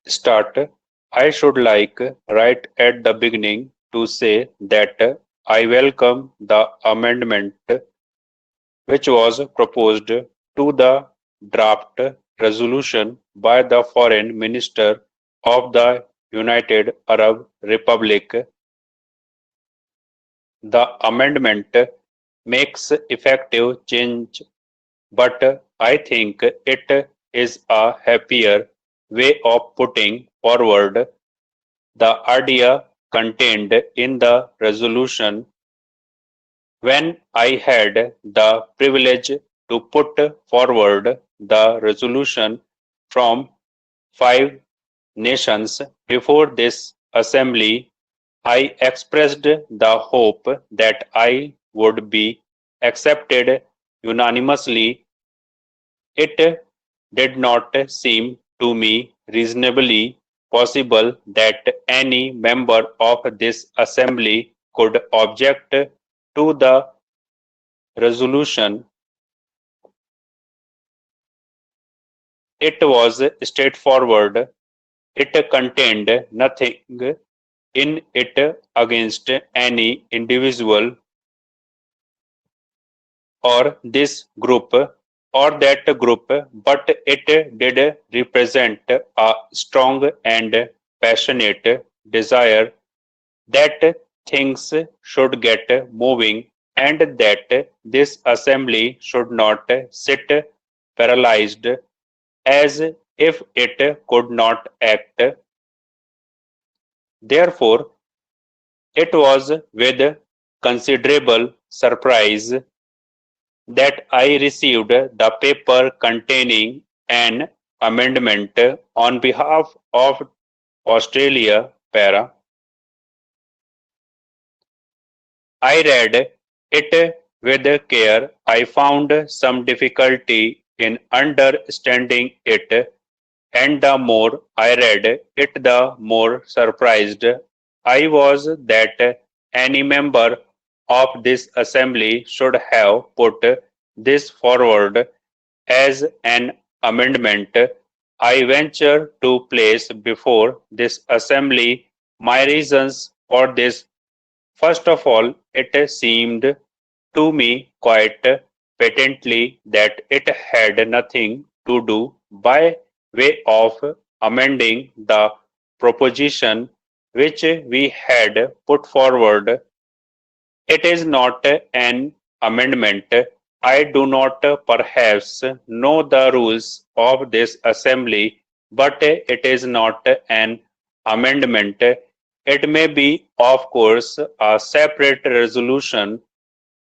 start, I should like right at the beginning to say that I welcome the amendment which was proposed to the draft resolution by the Foreign Minister of the United Arab Republic. The amendment makes effective change, but I think it is a happier way of putting forward the idea contained in the resolution. When I had the privilege to put forward the resolution from 5 nations before this assembly, I expressed the hope that I would be accepted unanimously. It did not seem to me reasonably possible that any member of this assembly could object to the resolution. It was straightforward. It contained nothing in it against any individual or this group or that group, but it did represent a strong and passionate desire that things should get moving and that this assembly should not sit paralyzed as if it could not act. Therefore, it was with considerable surprise that I received the paper containing an amendment on behalf of Australia Para. I read it with care. I found some difficulty in understanding it, and the more I read it, the more surprised I was that any member of this assembly should have put this forward as an amendment. I venture to place before this assembly my reasons for this. First of all, it seemed to me quite patently that it had nothing to do by way of amending the proposition which we had put forward. It is not an amendment. I do not perhaps know the rules of this assembly, but it is not an amendment. It may be, of course, a separate resolution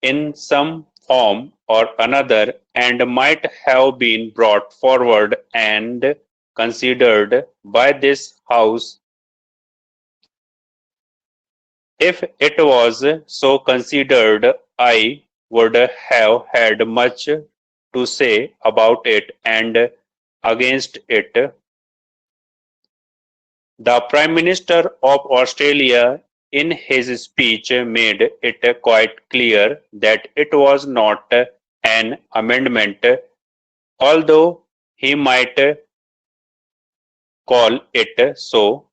in some form or another and might have been brought forward and considered by this House. If it was so considered, I would have had much to say about it and against it. The Prime Minister of Australia, in his speech, made it quite clear that it was not an amendment, although he might call it so.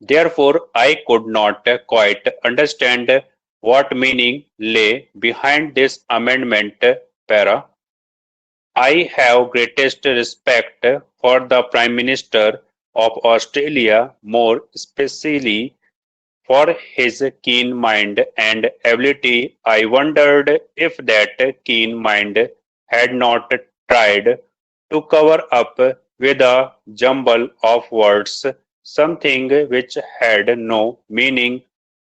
Therefore, I could not quite understand what meaning lay behind this amendment. Para. I have greatest respect for the Prime Minister of Australia, more especially for his keen mind and ability. I wondered if that keen mind had not tried to cover up with a jumble of words something which had no meaning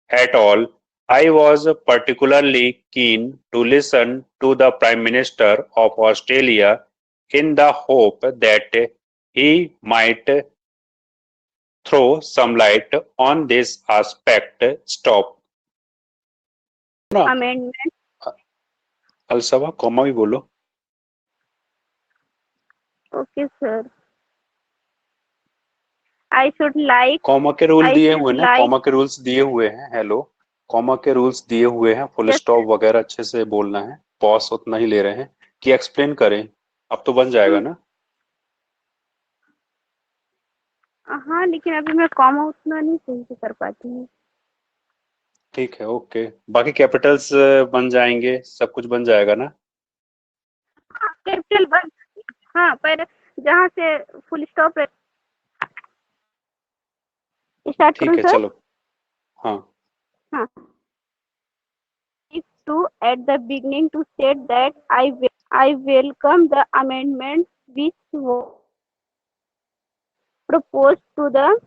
at all. I was particularly keen to listen to the Prime Minister of Australia in the hope that he might throw some light on this aspect. Stop ना amendment. अलसवा comma भी बोलो. Okay, sir. I should like. Comma के rule I दिए should हुए ना, like. Comma के rules दिए हुए हैं. हेलो, कॉमा के रूल्स दिए हुए हैं. फुल Yes, स्टॉप वगैरह अच्छे से बोलना है. पॉज उतना ही ले रहे हैं कि एक्सप्लेन करें. अब तो बन जाएगा ना. हाँ, लेकिन अभी मैं कॉमा उतना नहीं सही से कर पाती हूँ। ठीक है, ओके। बाकी कैपिटल्स बन जाएंगे, सब कुछ बन जाएगा ना? हाँ, कैपिटल बन। हाँ, पर जहाँ से फुल स्टॉप स्टार्ट ठीक करूँ है, सर? चलो। हाँ। हाँ। To at the beginning to state that I welcome the amendment which was proposed to the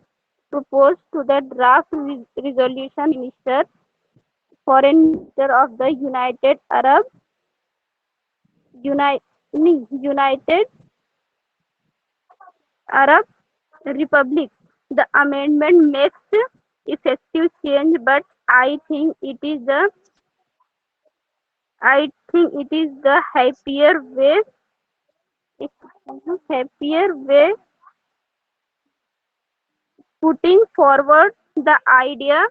draft resolution. Minister, Foreign Minister of the United United Arab Republic. The amendment makes effective change, but I think it is the happier way, putting forward the idea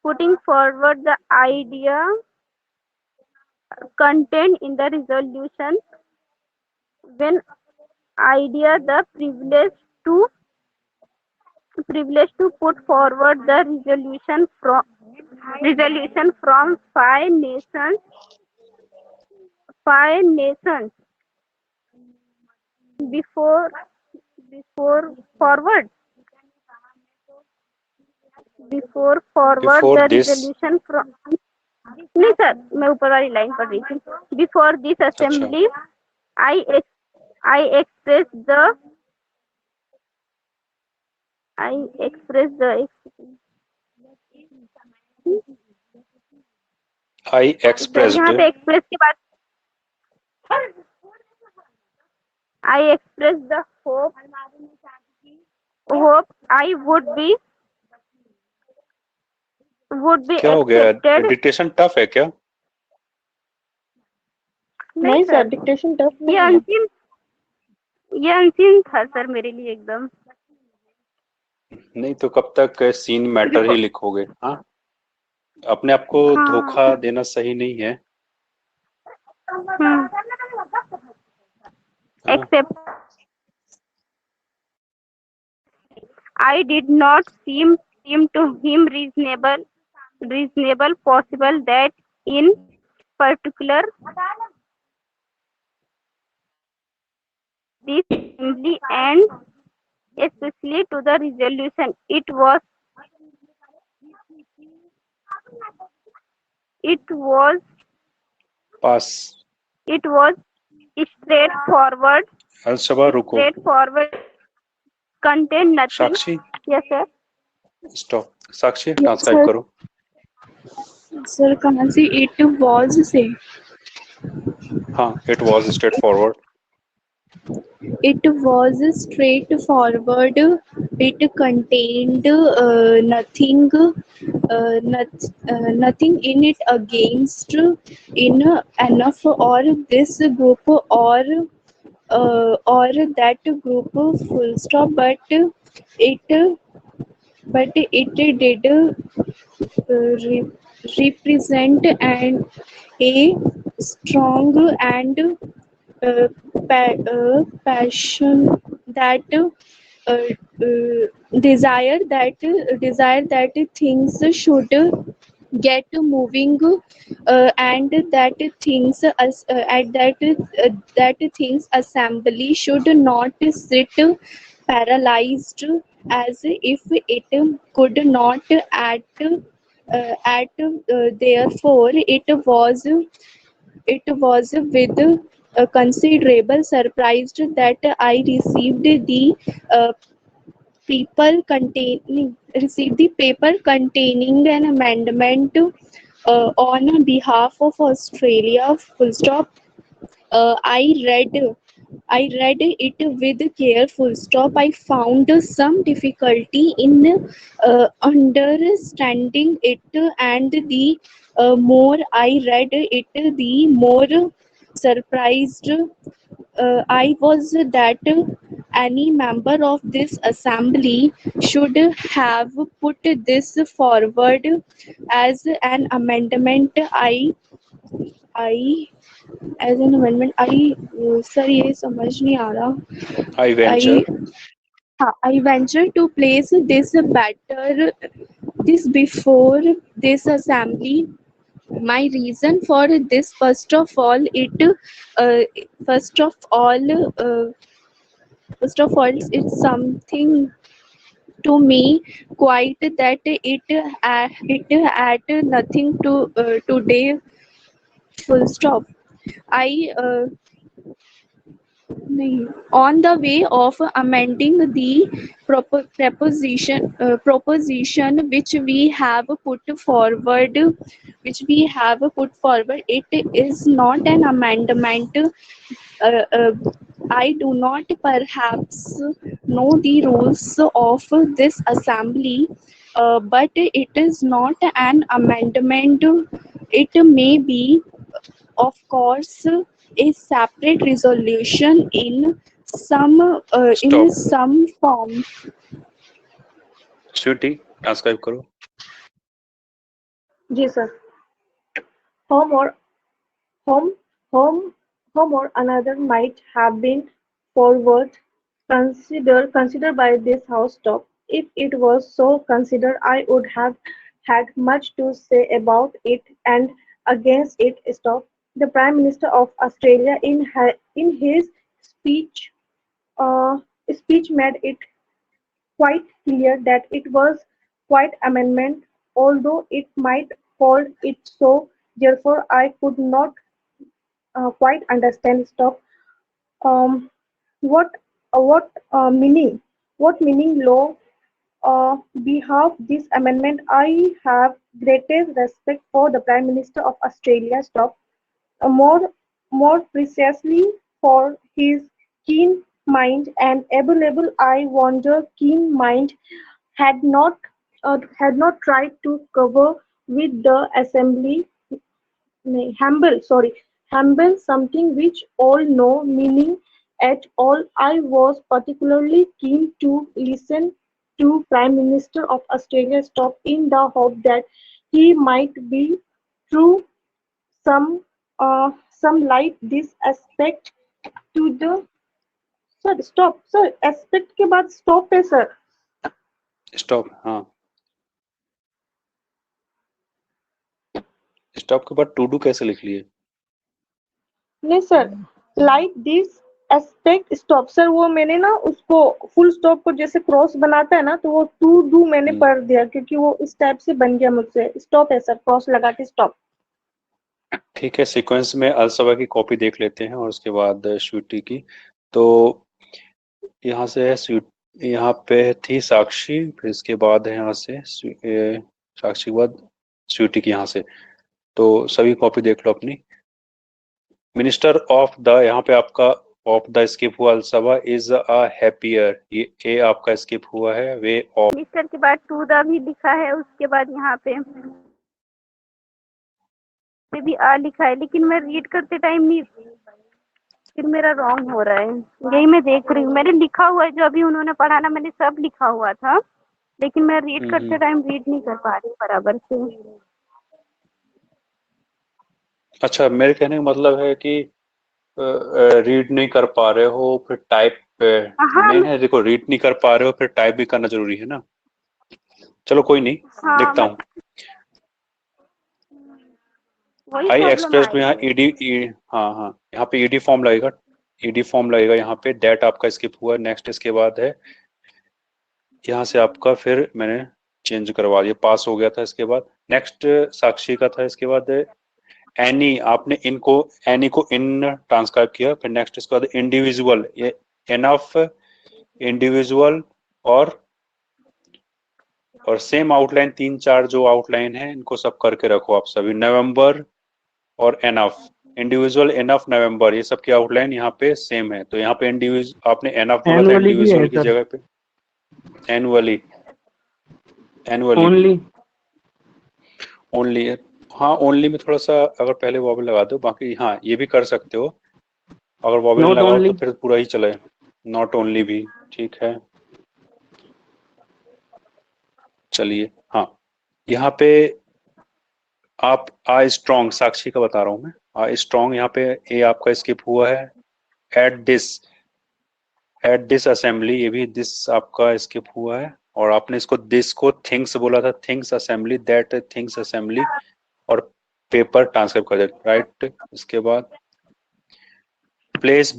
putting forward the idea contained in the resolution. When idea the privilege to put forward the resolution from five nations before forward before forward before the this. resolution from नहीं sir, मैं ऊपर वाली line पढ़ रही थी. Before this अच्छा। Assembly I I express the I express the I sir, यहाँ expressed. पे एक्सप्रेस के बाद I express the hope I would be क्या हो गया? एक्सेप्टेड. डिक्टेशन टफ है क्या? नहीं सर, डिक्टेशन टफ नहीं है. ये अनसीन था सर मेरे लिए एकदम. नहीं तो कब तक सीन मैटर ही लिखोगे? हाँ, अपने आप को धोखा हाँ. देना सही नहीं है, है ना? Except I did not seem to him reasonable possible that in particular this assembly and especially to the resolution it was pass. it was straightforward अलशबा रुको। straightforward contain nothing. साक्षी, Yes sir. स्टॉप। साक्षी, Yes, transcribe sir. करो। Sir, कहाँ से it was से? हाँ, it was straight forward. It was straightforward. It contained nothing in it against in enough or this group or that group. Full stop. It did represent a strong and passion that desire that things should get moving and that things assembly should not sit paralyzed as if it could not therefore it was with considerable surprise that I uh, received the paper containing an amendment on behalf of Australia. Full stop. Uh, I read I read it with care. Full stop. I found some difficulty in understanding it, and the more I read it, the more surprised I was that any member of this assembly should have put this forward as an amendment. I as an amendment. Sir ये समझ नहीं आ रहा. आई I venture. I venture to place this before this assembly. My reason for this, uh, first of all, uh, it's something to me quite that it had nothing to today. Full stop. I नहीं. On the way of amending the proposition which we have put forward, it is not an amendment. Uh, I do not perhaps know the rules of this assembly, but it is not an amendment. It may be, of course, a separate resolution in stop some form. Sweety transcribe करो. जी sir. Home or home home home or another might have been forward considered by this House top. If it was so considered, I would have had much to say about it and against it. Stop. The Prime Minister of Australia in his speech uh, speech made it quite clear that it was quite amendment, although it might call it so. Therefore, I could not quite understand. Stop. Um, what meaning? What meaning law behalf this amendment? I have greatest respect for the Prime Minister of Australia. Stop. More precisely for his keen mind and able I wonder keen mind had not tried to cover with the assembly humble something which all know meaning at all. I was particularly keen to listen to Prime Minister of Australia stop in the hope that he might be through some some light this aspect to the sir stop sir aspect के बाद stop है sir. Stop. हाँ, stop के बाद to do कैसे लिख लिए? नहीं sir, like this aspect stop sir, वो मैंने ना उसको फुल स्टॉप को जैसे क्रॉस बनाता है ना, तो वो टू डू मैंने पढ़ दिया क्योंकि वो इस टाइप से बन गया मुझसे. स्टॉप है सर, क्रॉस लगा के स्टॉप. ठीक है, सीक्वेंस में अलसबा की कॉपी देख लेते हैं और उसके बाद स्वीटी की. तो यहाँ से है यहाँ पे थी साक्षी, फिर इसके बाद है यहाँ से साक्षी के बाद स्वीटी की यहाँ से. तो सभी कॉपी देख लो अपनी. मिनिस्टर ऑफ द, यहाँ पे आपका ऑफ द स्किप हुआ. अलसबा इज अ हैप्पियर, ये ए आपका स्किप हुआ है. वे ऑफ मिस्टर के बाद टू द भी लिखा है, उसके बाद यहाँ पे भी आ लिखा है, लेकिन मैं रीड करते टाइम नहीं, फिर मेरा रॉन्ग हो रहा है. यही मैं देख रही हूँ, मैंने लिखा हुआ है जो अभी उन्होंने पढ़ा ना, मैंने सब लिखा हुआ था, लेकिन मैं रीड करते टाइम रीड नहीं कर पा रही बराबर से. अच्छा, मेरे कहने का मतलब है कि रीड नहीं कर पा रहे हो, फिर टाइप हाँ, नहीं है. देखो, रीड नहीं कर पा रहे हो, फिर टाइप भी करना जरूरी है ना. चलो कोई नहीं, हाँ, देखता हूँ. वही आई प्रॉब्लम एक्सप्रेस में आई. यहाँ ईडी, हाँ, यहाँ पे ईडी फॉर्म लगेगा. ईडी फॉर्म लगेगा यहाँ पे. दैट आपका स्किप हुआ. नेक्स्ट इसके बाद है यहाँ से आपका, फिर मैंने चेंज करवा दिया, पास हो गया था. इसके बाद नेक्स्ट साक्षी का था. इसके बाद एनी, आपने एनी को इन ट्रांसक्राइब किया. फिर नेक्स्ट इसके बाद इंडिविजुअल, ये एनफ, इंडिविजुअल और सेम आउटलाइन, 3-4 जो आउटलाइन है इनको सब करके रखो आप सभी. नवंबर और एनफ, इंडिविजुअल, एनफ, नवंबर, ये सब की आउटलाइन यहाँ पे सेम है. तो यहाँ पे इंडिविजुअल आपने एनफ बोला था, इंडिविजुअल की जगह पे एनुअली ओनली. हाँ, ओनली में थोड़ा सा अगर पहले वॉबल लगा दो, बाकी हाँ ये भी कर सकते हो. अगर वॉबल लगाओ तो फिर पूरा ही चले. नॉट ओनली भी ठीक है. चलिए, हाँ, यहाँ पे आप आ स्ट्रॉन्ग, साक्षी का बता रहा हूं मैं. आ स्ट्रॉन्ग यहाँ पे ए आपका स्किप हुआ है. At this, at this assembly, ये भी दिस आपका स्किप हुआ है, और आपने इसको दिस को थिंग्स बोला था, things assembly, that things assembly, और पेपर ट्रांसक्राइब कर देते, राइट। इसके बाद प्लेस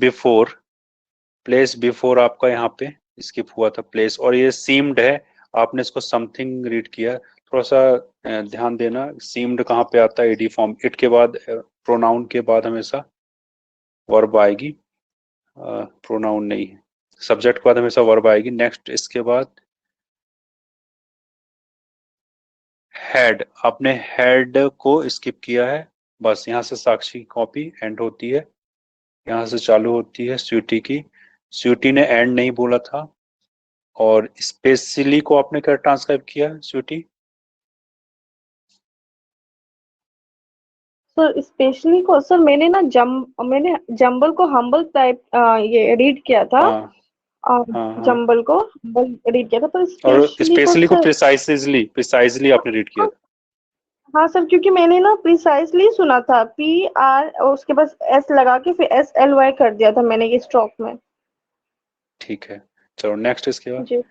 बिफोर आपका यहाँ पे स्किप हुआ था, प्लेस, और ये सीम्ड है, आपने इसको समथिंग रीड किया, थोड़ा सा ध्यान देना। सीम्ड कहाँ पे आता है? एडी फॉर्म, इट के बाद प्रोनाउन के बाद हमेशा वर्ब आएगी, प्रोनाउन नहीं है, सब्जेक्ट के बाद हमेशा वर्ब आएगी। नेक्स्ट इसके बाद हेड, आपने हेड को स्किप किया है, बस यहाँ से साक्षी की कॉपी एंड होती है, यहाँ से चालू होती है स्वीटी की, स्वीटी ने एंड नहीं बोला था। और स्पेशली को आपने क्या ट्रांसक्राइब किया स्वीटी? सर स्पेशली को सर मैंने जंबल को हम्बल टाइप ये रीड किया था। हाँ हाँ। जंबल को हम्बल रीड किया था, पर और स्पेशली को स्पेशली को सर, प्रिसाइजली आपने रीड किया था। हाँ सर, क्योंकि मैंने ना प्रिसाइजली सुना था, PR और उसके बाद S लगा के फिर SLY कर दिया था मैंने ये स्ट्रोक में। ठीक है, चलो नेक्स्ट इसके बाद जी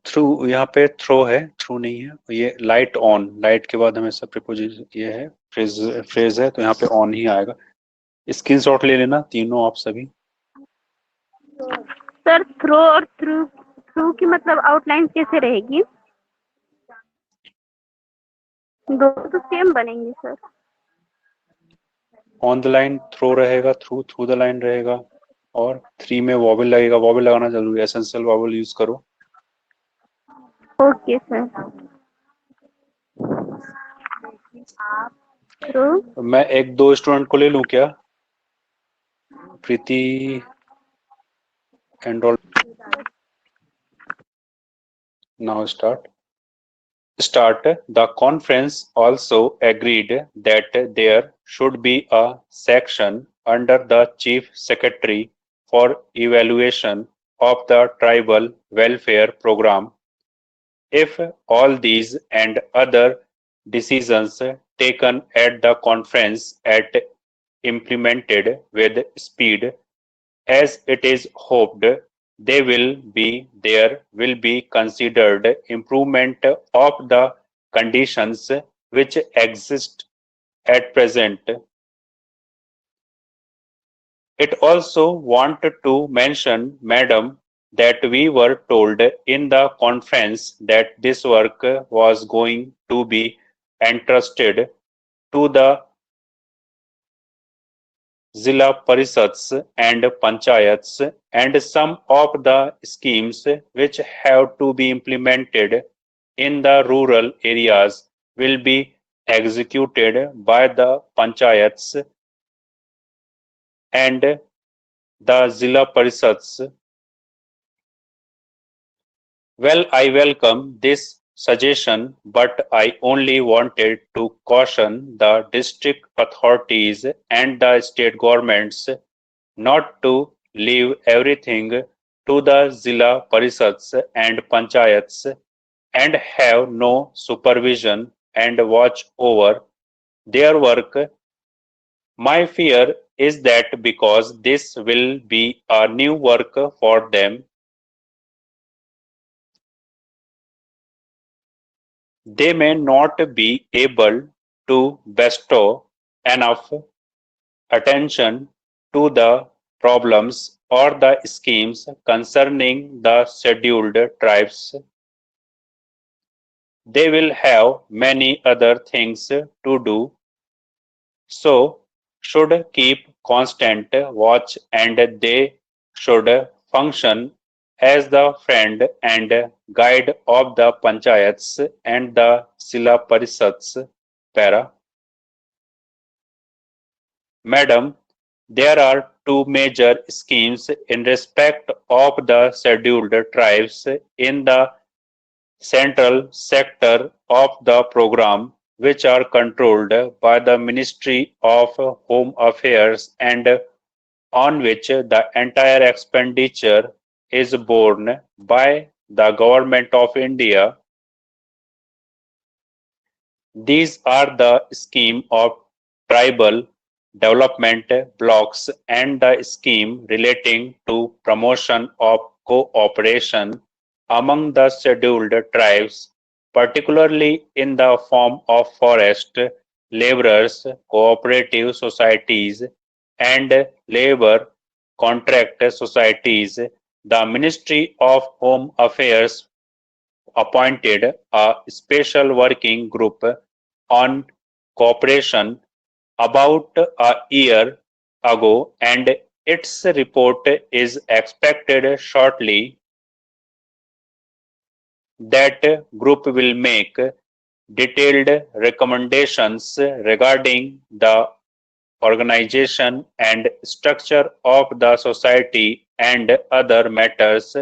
थ्रू, यहाँ पे थ्रो है, थ्रू नहीं है, ये लाइट ऑन, लाइट के बाद हमेशा प्रीपोजिशन ये है, फ्रेज है, तो यहाँ पे ऑन ही आएगा। स्क्रीनशॉट ले लेना तीनों आप सभी। सर थ्रो और थ्रू, थ्रू की मतलब आउटलाइन कैसे रहेगी? दो तो सेम बनेंगे sir. On the line throw रहेगा, थ्रू द लाइन रहेगा, और थ्री में वॉवल लगेगा, वॉवल लगाना जरूरी है, एसेंशियल वॉवल यूज करो। Okay sir. थ्रू। मैं एक दो स्टूडेंट को ले लूं क्या? Preeti and all. Now start. The conference also agreed that there should be a section under the chief secretary for evaluation of the tribal welfare program. If all these and other decisions taken at the conference are implemented with speed, as it is hoped there will be considered improvement of the conditions which exist at present. It also wanted to mention, Madam, that we were told in the conference that this work was going to be entrusted to the Zilla Parishads and Panchayats, and some of the schemes which have to be implemented in the rural areas will be executed by the Panchayats and the Zilla Parishads. Well, I welcome this suggestion, but I only wanted to caution the district authorities and the state governments not to leave everything to the Zilla Parishads and Panchayats and have no supervision and watch over their work. My fear is that because this will be a new work for them, they may not be able to bestow enough attention to the problems or the schemes concerning the scheduled tribes. They will have many other things to do, so should keep constant watch, and they should function as the friend and guide of the panchayats and the Zilla Parishads. Para. Madam, there are two major schemes in respect of the scheduled tribes in the central sector of the program, which are controlled by the Ministry of Home Affairs and on which the entire expenditure is borne by the Government of India. These are the scheme of tribal development blocks and the scheme relating to promotion of cooperation among the scheduled tribes, particularly in the form of forest laborers, cooperative societies, and labor contract societies. The Ministry of Home Affairs appointed a special working group on cooperation about a year ago, and its report is expected shortly. That group will make detailed recommendations regarding the organization and structure of the society and other matters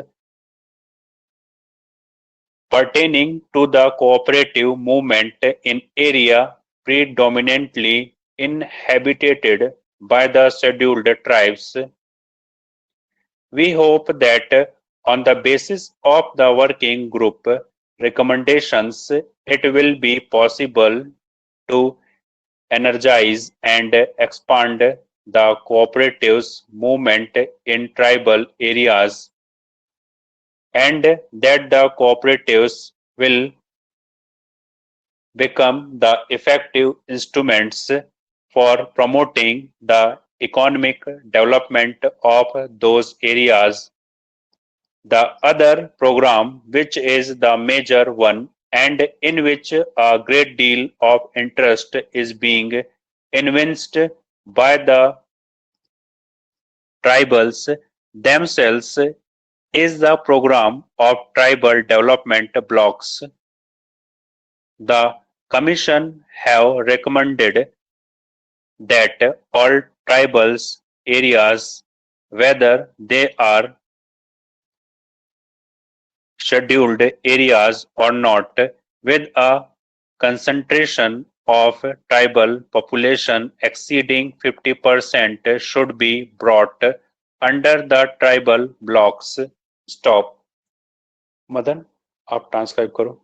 pertaining to the cooperative movement in area predominantly inhabited by the scheduled tribes. We hope that on the basis of the working group recommendations, it will be possible to energize and expand the cooperatives movement in tribal areas, and that the cooperatives will become the effective instruments for promoting the economic development of those areas. The other program, which is the major one and in which a great deal of interest is being evinced by the tribals themselves, is the program of tribal development blocks. The Commission have recommended that all tribals areas, whether they are scheduled areas or not, with a concentration of tribal population exceeding 50% should be brought under the tribal blocks. Stop. Madan आप transcribe करो.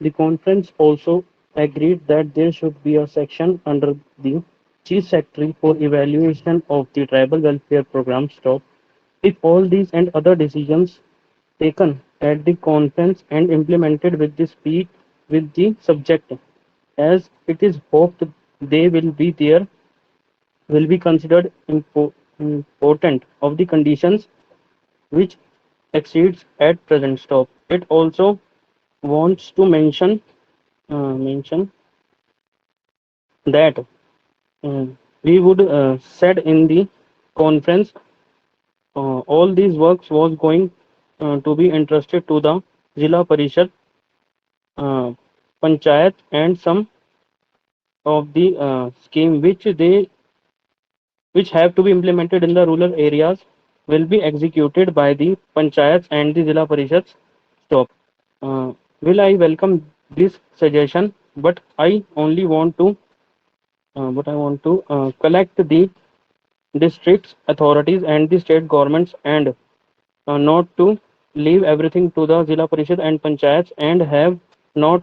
The conference also agreed that there should be a section under the Chief Secretary for evaluation of the tribal welfare program. Stop. If all these and other decisions taken at the conference and implemented with the speed with the subject, as it is hoped they will be considered important of the conditions which exceeds at present. Stop. It also wants to mention that we would said in the conference all these works was going to be entrusted to the Zilla Parishad, Panchayat, and some of the scheme which have to be implemented in the rural areas will be executed by the Panchayats and the Zilla Parishads. Stop. Will I welcome this suggestion, but I only want to collect the districts authorities and the state governments and not to leave everything to the Zilla Parishad and Panchayats and have not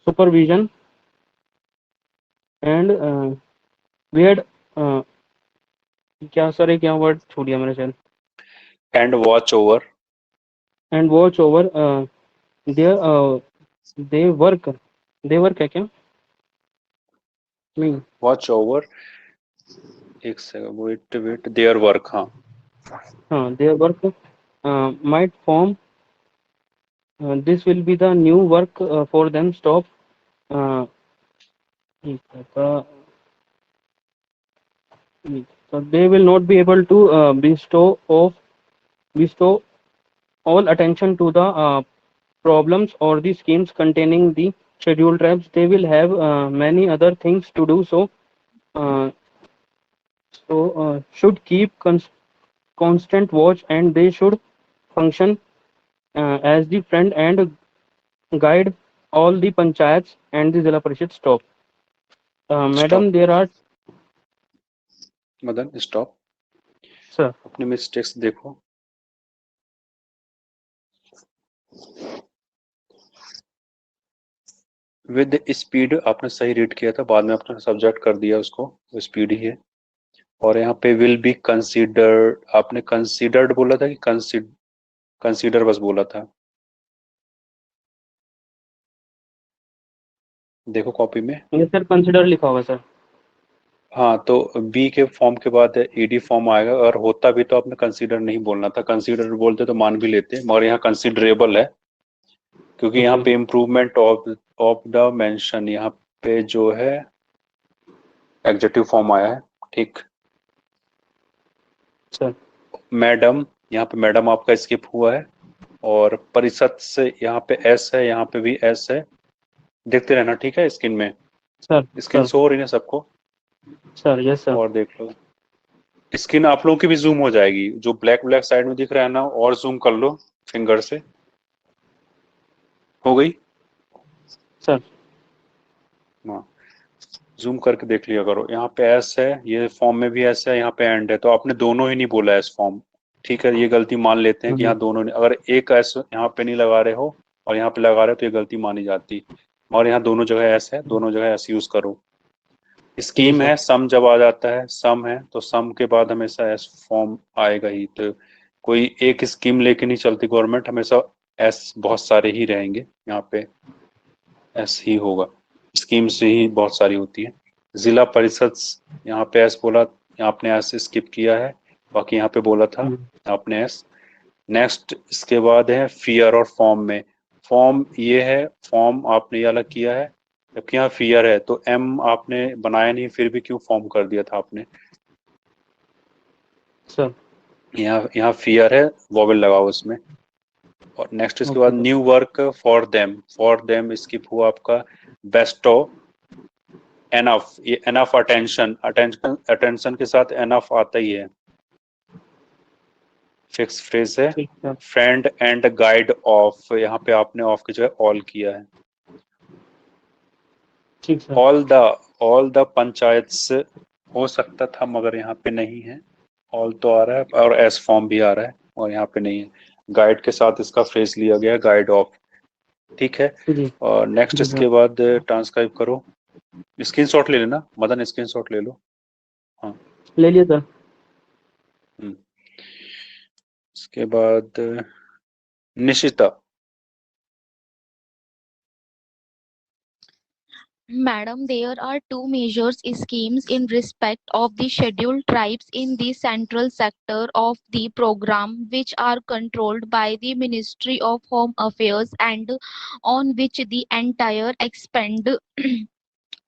supervision, and we had क्या sir एक यहाँ word छूट गया मेरे शायद. And watch over. And watch over their they work है क्या नहीं Watch over. एक सेकंड. Wait. Their work. हाँ. their work might form this will be the new work for them. Stop. So they will not be able to bestow all attention to the problems or the schemes containing the scheduled tribes. They will have many other things to do. So should keep constant watch, and they should function as the friend and guide all the panchayats and the Zilla Parishad. Stop. Madam, there are. Madan stop. Sir. अपने mistakes देखो. With speed आपने सही read किया था, बाद में आपने subject कर दिया उसको, वो स्पीड ही है। और यहाँ पे विल बी कंसीडर्ड, आपने कंसीडर्ड बोला था कि कंसीडर बस बोला था? देखो कॉपी में। ये सर कंसिडर लिखा होगा सर। हाँ, तो बी के फॉर्म के बाद ईडी फॉर्म आएगा, और होता भी तो आपने कंसीडर नहीं बोलना था, कंसीडर बोलते तो मान भी लेते, मगर यहाँ कंसीडरेबल है, क्योंकि यहाँ ओके पे इम्प्रूवमेंट ऑफ द मेंशन, यहाँ पे जो है एग्जेक्टिव फॉर्म आया है। ठीक। सर। मैडम, यहाँ पे मैडम आपका स्किप हुआ है, और परिषद से यहाँ पे एस है, यहाँ पे भी एस है। देखते रहना, ठीक है, स्क्रीन में। सर। Screen sir. शो हो रही है सबको? Sir yes sir. और देख लो, स्क्रीन आप लोगों की भी जूम हो जाएगी, जो ब्लैक ब्लैक साइड में दिख रहा है ना, और जूम कर लो फिंगर से। हो गई? सर। हाँ, जूम करके देख लिया करो। यहाँ पे एस है, ये फॉर्म में भी एस है, यहाँ पे एंड है, तो आपने दोनों ही नहीं बोला एस फॉर्म। ठीक है, ये गलती मान लेते हैं कि यहाँ दोनों नहीं, अगर एक एस यहाँ पे नहीं लगा रहे हो और यहाँ पे लगा रहे हो तो ये गलती मानी जाती। और यहाँ दोनों जगह एस है, दोनों जगह एस यूज करो। जी स्कीम सर। है, सम जब आ जाता है, सम है तो सम के बाद हमेशा एस फॉर्म आएगा ही। तो कोई एक स्कीम लेके नहीं चलती गवर्नमेंट, हमेशा एस बहुत सारे ही रहेंगे, यहाँ पे एस ही होगा। स्कीम से ही बहुत सारी होती है। जिला परिषद, यहाँ पे एस बोला, आपने एस स्किप किया है, बाकी यहाँ पे बोला था आपने एस। नेक्स्ट इसके बाद है फियर और फॉर्म में। फॉर्म ये है, फॉर्म आपने ये अलग किया है, जबकि यहाँ फियर है, तो एम आपने बनाया नहीं, फिर भी क्यों फॉर्म कर दिया था आपने? सर। यहाँ यहाँ फियर है, वॉवेल लगाओ उसमें। और नेक्स्ट इसके ओके बाद sir. New work for them skip हुआ आपका। बेस्टो, एनफ, ये एनफ अटेंशन, अटेंशन अटेंशन के साथ एनफ आता ही है, फिक्स फ्रेज है। ठीक sir. Friend and guide of, यहाँ पे आपने ऑफ की जगह ऑल किया है। ठीक सर। ऑल द पंचायत्स हो सकता था, मगर यहाँ पे नहीं है। ऑल तो आ रहा है, और एस फॉर्म भी आ रहा है, और यहाँ पे नहीं है। गाइड के साथ इसका फ्रेज लिया गया, गाइड ऑफ। ठीक है। जी। और नेक्स्ट जी इसके सर। बाद ट्रांसक्राइब करो। स्क्रीनशॉट ले लेना मदन, स्क्रीनशॉट ले लो। हाँ। ले लिया सर। हम्म। इसके बाद Nishita. Madam, there are two major schemes in respect of the scheduled tribes in the central sector of the program, which are controlled by the Ministry of Home Affairs and on which the entire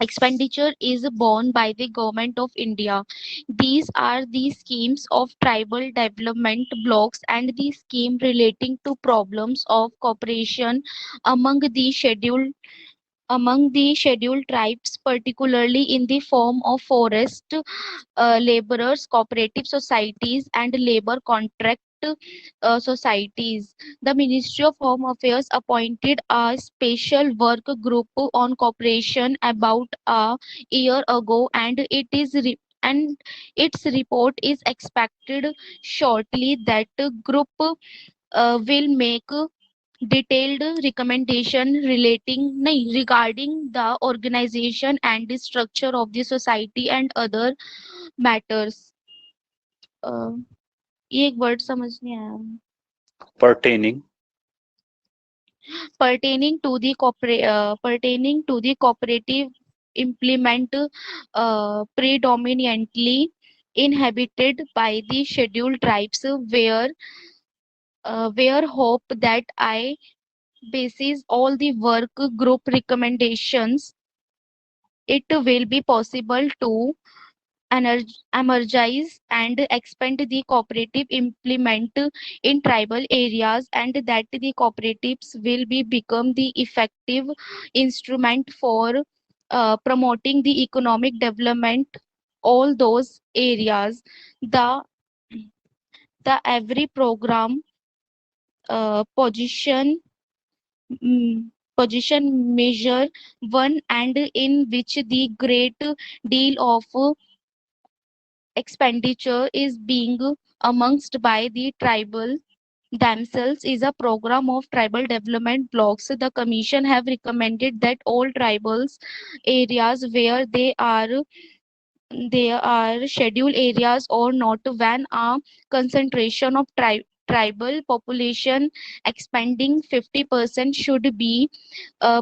expenditure is borne by the government of India. These are the schemes of tribal development blocks and the scheme relating to problems of cooperation among the scheduled tribes, particularly in the form of forest laborers, cooperative societies, and labor contract societies. The Ministry of Home Affairs appointed a special work group on cooperation about a year ago, and its report is expected shortly. That group will make detailed recommendation regarding the organization and the structure of the society and other matters. अ, ये एक word समझ नहीं आया. pertaining, Pertaining to the cooperative implement predominantly inhabited by the scheduled tribes, where hope that I basis all the work group recommendations, it will be possible to energize and expand the cooperative implement in tribal areas, and that the cooperatives will be become the effective instrument for promoting the economic development all those areas. The the every program position position measure one, and in which the great deal of expenditure is being amongst by the tribal themselves is a program of tribal development blocks. The commission have recommended that all tribals areas where they are scheduled areas or not, when a concentration of tribal population expanding 50% should be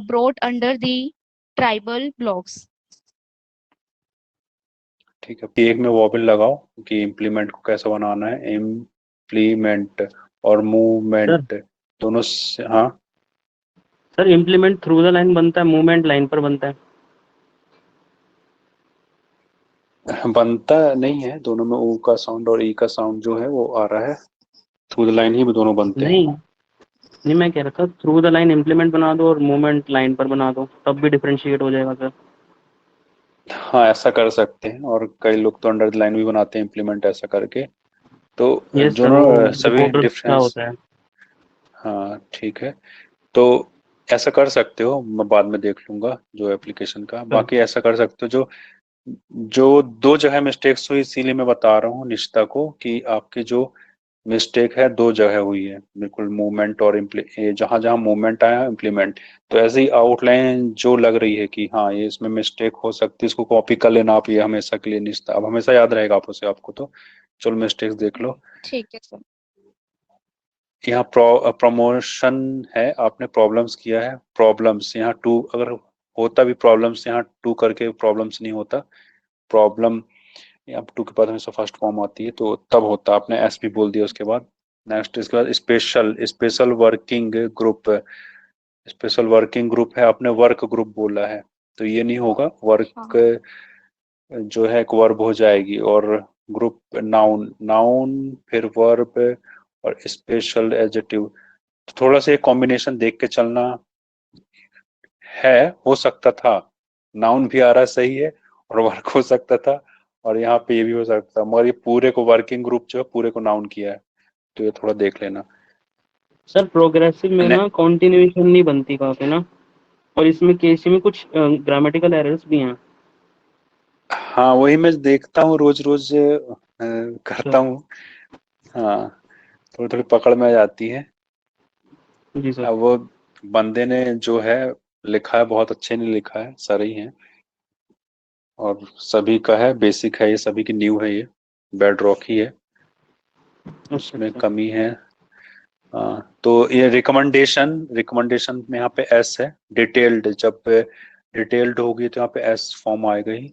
brought under the tribal blocks. ठीक है, एक में vowel लगाओ कि implement को कैसे बनाना है। Implement और मूवमेंट दोनों हाँ sir implement through the line बनता है, मूवमेंट लाइन पर बनता है। बनता नहीं है, दोनों में ओ का साउंड और ई का साउंड जो है वो आ रहा है, थ्रू द लाइन ही दोनों बनते नहीं हैं। नहीं, मैं कह रहा था थ्रू द लाइन इम्प्लीमेंट बना दो और मूवमेंट लाइन पर बना दो, तब भी डिफरेंशिएट हो जाएगा सर। हाँ ऐसा कर सकते हैं, और कई लोग तो अंडर द लाइन भी बनाते हैं इम्प्लीमेंट ऐसा करके, तो यस सर, दोनों वो सभी बॉर्डर का डिफरेंस। होता है। हाँ ठीक है, तो ऐसा कर सकते हो, मैं बाद में देख लूंगा जो एप्लीकेशन का। बाकी ऐसा कर सकते हो, जो जो दो जगह मिस्टेक्स हुई इसीलिए मैं बता रहा हूँ निशिता को कि आपकी जो मिस्टेक है दो जगह हुई है, बिल्कुल मूवमेंट और जहां जहां मूवमेंट आया है इम्प्लीमेंट, तो ऐसे ही आउटलाइन जो लग रही है कि हाँ ये इसमें मिस्टेक हो सकती है, इसको कॉपी कर लेना आप, ये हमेशा के लिए निशिता अब हमेशा याद रहेगा आपको तो चलो मिस्टेक्स देख लो। ठीक है सर। यहाँ प्रमोशन है, आपने प्रॉब्लम्स किया है, प्रॉब्लम्स यहाँ टू, अगर होता भी प्रॉब्लम्स यहाँ टू करके प्रॉब्लम्स नहीं होता, प्रॉब्लम यहाँ टू के बाद हमेशा फर्स्ट फॉर्म आती है तो तब होता, आपने एस भी बोल दिया उसके बाद। नेक्स्ट इसके बाद special working group, special working group है, आपने वर्क ग्रुप बोला है तो ये नहीं होगा, वर्क जो है एक वर्ब हो जाएगी, और ग्रुप नाउन, फिर वर्ब और स्पेशल एडजेक्टिव, थोड़ा सा ये कॉम्बिनेशन देख के चलना है, हो सकता था नाउन भी आ रहा सही है और वर्क हो सकता था, और यहाँ पे ये भी हो सकता था, मगर ये पूरे को वर्किंग ग्रुप जो है पूरे को नाउन किया है, तो ये थोड़ा देख लेना। सर प्रोग्रेसिव में ना कॉन्टिन्यूएशन नहीं बनती कहाँ पे ना, और इसमें केसी में कुछ ग्रामेटिकल एरर्स भी हैं। हाँ वही मैं देखता हूँ रोज रोज करता हूँ, हाँ थोड़ी थोड़ी पकड़ में आ जाती है। जी सर। अब वो बंदे ने जो है लिखा है बहुत अच्छे ने लिखा है, सारे ही हैं, और सभी का है, बेसिक है ये, सभी की न्यू है ये, बेड रॉक ही है, उसमें कमी है। तो ये रिकमेंडेशन में यहाँ पे एस है, डिटेल्ड जब डिटेल्ड होगी तो यहाँ पे एस फॉर्म आएगा ही,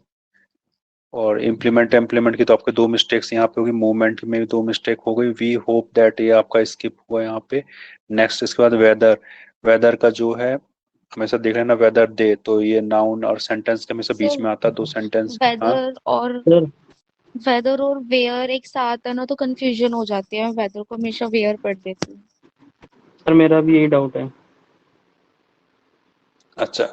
और इम्प्लीमेंट की तो आपके दो मिस्टेक्स यहाँ पे होगी, मूवमेंट में भी दो मिस्टेक हो गई, वी होप दैट ये आपका स्किप हुआ यहाँ पे। नेक्स्ट इसके बाद वेदर का जो है हमेशा देख लेना, वेदर दे, तो ये नाउन और सेंटेंस के हमेशा बीच में आता है, दो सेंटेंस। हाँ वेदर और वेयर एक साथ है ना तो कंफ्यूजन हो जाती है, मैं वेदर को हमेशा वेयर पढ़ देती हूँ। सर मेरा भी यही डाउट है। अच्छा,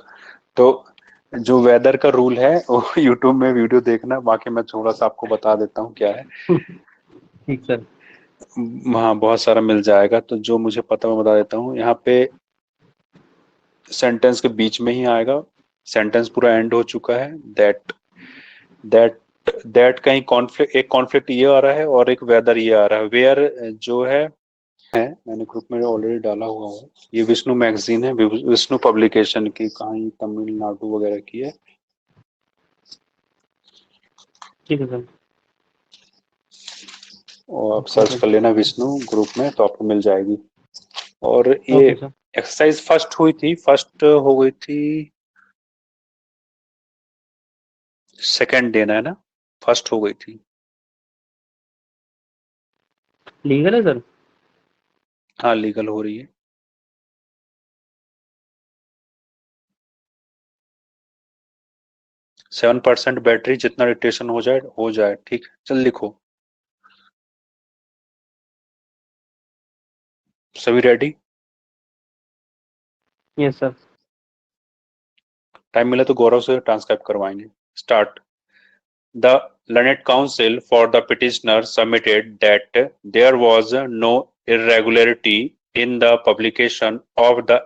तो जो वेदर का रूल है वो यूट्यूब में वीडियो देखना, बाकी मैं थोड़ा सा आपको बता देता हूँ क्या है। ठीक सर। हाँ बहुत सारा मिल जाएगा, तो जो मुझे पता मैं बता देता हूँ। यहाँ पे सेंटेंस के बीच में ही आएगा, सेंटेंस पूरा एंड हो चुका है, दैट दैट कहीं कॉन्फ्लिक्ट, एक कॉन्फ्लिक्ट ये आ रहा है और एक वेदर ये आ रहा है। वेयर जो है मैंने ग्रुप में ऑलरेडी डाला हुआ है, ये विष्णु मैगजीन है, विष्णु पब्लिकेशन की, कहीं तमिलनाडु वगैरह की है। ठीक है सर। और आप सर्च कर लेना विष्णु ग्रुप में तो आपको मिल जाएगी। और ये एक्सरसाइज फर्स्ट हो गई थी, सेकंड देना है ना, फर्स्ट हो गई थी। लीगल है सर? हाँ लीगल हो रही है। 7% बैटरी, जितना डिटेक्शन हो जाए ठीक, चल लिखो। सभी रेडी? Yes sir. टाइम मिला तो गौरव से ट्रांसक्राइब करवाएंगे। Start. The learned counsel for the petitioner submitted that there was no irregularity in the publication of the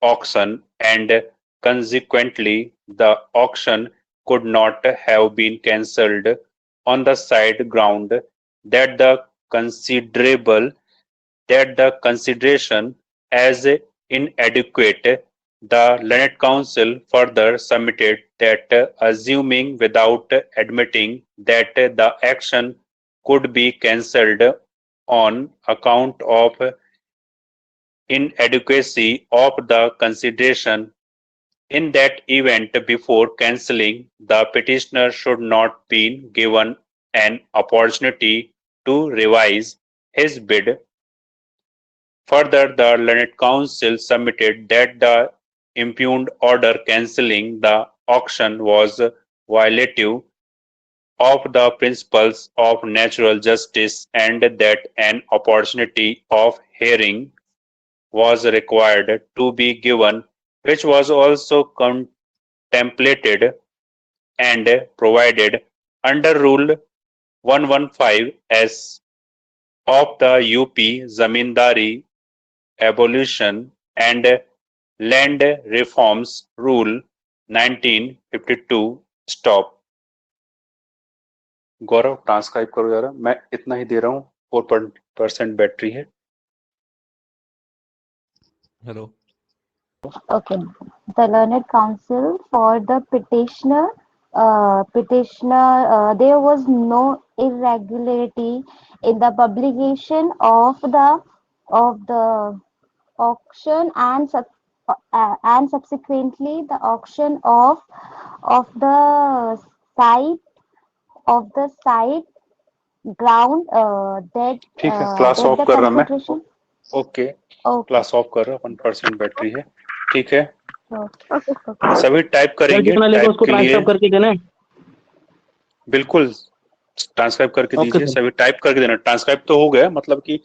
auction, and consequently the auction could not have been cancelled on the side ground that the considerable that the consideration as inadequate, the Learned Council further submitted that assuming without admitting that the action could be cancelled on account of inadequacy of the consideration, in that event before cancelling, the petitioner should not be given an opportunity to revise his bid. Further, the Learned Council submitted that the impugned order cancelling the auction was violative of the principles of natural justice and that an opportunity of hearing was required to be given, which was also contemplated and provided under Rule 115S of the UP Zamindari Abolition and Land Reforms Rule 1952 stop. Gaurav transcribe करो जरा, मैं इतना ही दे रहा हूँ, 4% battery है। Hello. Okay. The Learned Council for the petitioner, there was no irregularity in the publication of the auction and subsequently the auction of the site ground that ठीक है, class that of the कर रहा मैं। consideration. Okay, Okay. Class of कर रहा, 1% battery है। ठीक है, Okay. सभी टाइप सर करेंगे। जितना लेगा टाइप उसको के लिए ट्रांसक्राइब करके देना है। बिल्कुल ट्रांसक्राइब करके ओके दीजिए, सर। सभी टाइप करके देना। ट्रांसक्राइब तो हो गया, मतलब कि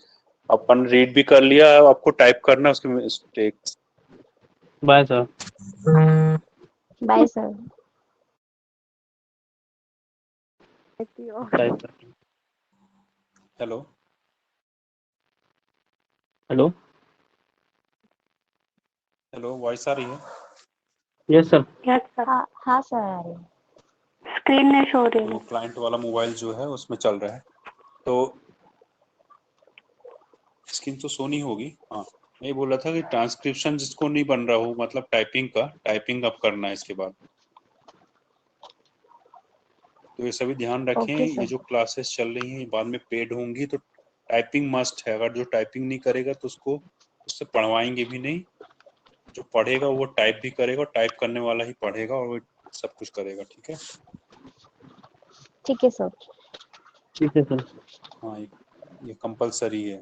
अपन रीड भी कर लिया, आपको टाइप करना है उसके mistake. Bye sir. Bye, sir. Bye sir. Hello hello. Hello, voice आ रही है? Yes sir. हाँ सर आ रही है। स्क्रीन नहीं शो रही वो है। क्लाइंट वाला मोबाइल जो है उसमें चल रहा है, तो स्क्रीन तो सोनी होगी। हाँ, मैं बोल रहा था कि ट्रांसक्रिप्शन जिसको नहीं बन रहा हो, मतलब टाइपिंग अब करना है इसके बाद। तो ये सभी ध्यान रखें, Okay, ये sir. जो क्लासेस चल रही हैं बाद में पेड होंगी, तो टाइपिंग मस्ट है। अगर जो टाइपिंग नहीं करेगा तो उससे पढ़वाएंगे भी नहीं। जो पढ़ेगा वो टाइप भी करेगा, टाइप करने वाला ही पढ़ेगा और वो सब कुछ करेगा। ठीक है? ठीक है सर। ठीक है सर। हाँ, ये कंपलसरी है।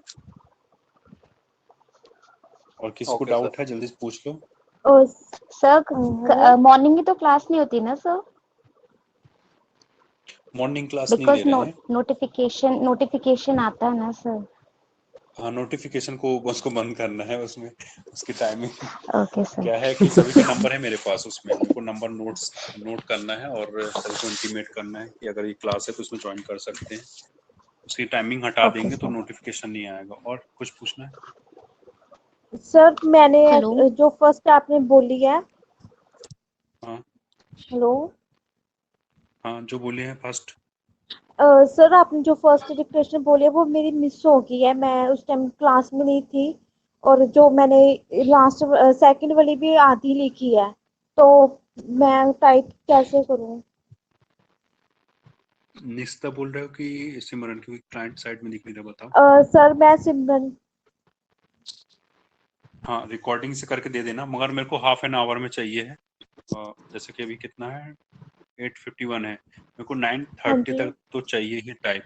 और किसी को Okay, डाउट sir. है जल्दी से पूछ लो। सर मॉर्निंग में तो क्लास नहीं होती ना सर? मॉर्निंग क्लास नहीं ले बिकॉज रहे हैं। नोटिफिकेशन आता है ना सर। हाँ, नोटिफिकेशन को उसको बंद करना है, उसमें उसकी टाइमिंग। Okay sir. क्या है कि सभी के नंबर है मेरे पास, उसमें मेरे को नंबर नोट करना है और सभी को इंटीमेट करना है कि अगर ये क्लास है तो उसमें ज्वाइन कर सकते हैं। उसकी टाइमिंग हटा Okay, देंगे तो sir. नोटिफिकेशन नहीं आएगा। और कुछ पूछना है? सर मैंने Hello. जो फर्स्ट आपने बोली है, हाँ हेलो हाँ, जो बोले हैं फर्स्ट। सर आपने जो फर्स्ट डिक्टेशन बोली है वो मेरी मिस हो गई है, मैं उस टाइम क्लास में नहीं थी। और जो मैंने लास्ट सेकंड वाली भी आधी लिखी है, तो मैं टाइप कैसे करूं? निस्ता बोल रहे हो कि सिमरन? क्योंकि क्लाइंट साइड में दिख नहीं रहा, बताओ। सर मैं सिमरन। हाँ, रिकॉर्डिंग से करके दे देना, मगर मेरे को हाफ एन आवर में चाहिए है। जैसे कि अभी कितना है, 8:51 है, मेरे को 9:30 हाँ जी। तक तो चाहिए ही टाइप।